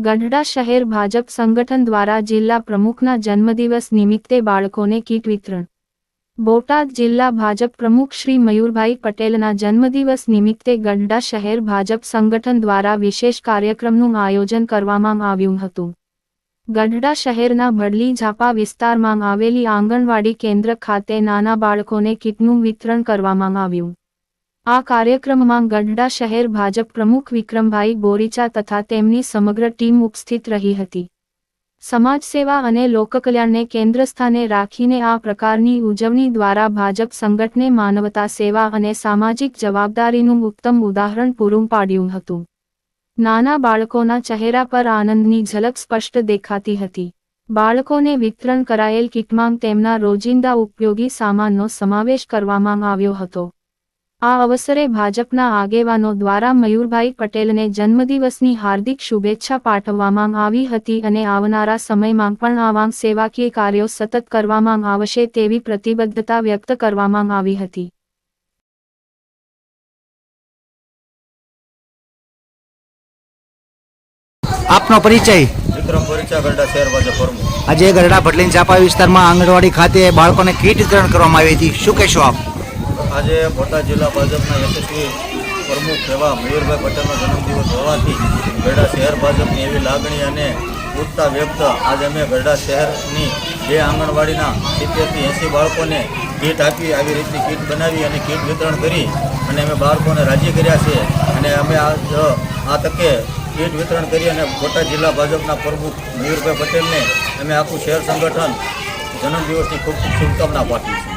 ગઢડા શહેર ભાજપ સંગઠન દ્વારા જિલ્લા પ્રમુખના જન્મદિવસ નિમિત્તે બાળકોને કીટ વિતરણ. બોટાદ જિલ્લા ભાજપ પ્રમુખ શ્રી મયુરભાઈ પટેલના જન્મદિવસ નિમિત્તે ગઢડા શહેર ભાજપ સંગઠન દ્વારા વિશેષ કાર્યક્રમનું આયોજન કરવામાં આવ્યું હતું. ગઢડા શહેરના ભડલી ઝાપા વિસ્તારમાં આવેલી આંગણવાડી કેન્દ્ર ખાતે નાના બાળકોને કીટનું વિતરણ કરવામાં આવ્યું. આ કાર્યક્રમમાં ગઢડા શહેર ભાજપ પ્રમુખ વિક્રમભાઈ બોરીચા તથા તેમની સમગ્ર ટીમ ઉપસ્થિત રહી હતી. સમાજ સેવા અને લોકકલ્યાણને કેન્દ્રસ્થાને રાખીને આ પ્રકારની ઉજવણી દ્વારા ભાજપ સંગઠને માનવતા સેવા અને સામાજિક જવાબદારીનું ઉત્તમ ઉદાહરણ પૂરું પાડ્યું હતું. નાના બાળકોના ચહેરા પર આનંદની ઝલક સ્પષ્ટ દેખાતી હતી. બાળકોને વિતરણ કરાયેલ કીટમાં તેમના રોજિંદા ઉપયોગી સામાનનો સમાવેશ કરવામાં આવ્યો હતો. આ અવસરે ભાજપના આગેવાનો દ્વારા મયુરભાઈ પટેલને જન્મદિવસની હાર્દિક શુભેચ્છા પાઠવવામાં આવી હતી અને આવનારા સમયમાં પણ આવા સેવાકીય કાર્યો સતત કરવામાં આવશે તેવી પ્રતિબદ્ધતા વ્યક્ત કરવામાં આવી હતી. આપનો પરિચય? વિક્રમ બોરીચા, ગઢડા શહેર ભાજપ પ્રમુખ. આજે ગઢડા ભડલી ઝાપા વિસ્તારમાં આંગણવાડી ખાતે બાળકોને કીટ વિતરણ કરવામાં આવી હતી, શું કહેશો આપ? આજે બોટાદ જિલ્લા ભાજપના યશસ્વી પ્રમુખ એવા મયુરભાઈ પટેલનો જન્મદિવસ હોવાથી ગઢડા શહેર ભાજપની એવી લાગણી અને ઉત્સાહ વ્યક્ત આજે અમે ગઢડા શહેરની 2 આંગણવાડીના 70થી 80 બાળકોને કીટ આપી, આવી રીતની કીટ બનાવી અને કીટ વિતરણ કરી અને અમે બાળકોને રાજી કર્યા છે. અને અમે આ તકે કીટ વિતરણ કરી અને બોટાદ જિલ્લા ભાજપના પ્રમુખ મયુરભાઈ પટેલને અમે આખું શહેર સંગઠન જન્મદિવસની ખૂબ શુભકામના પાઠવી છે.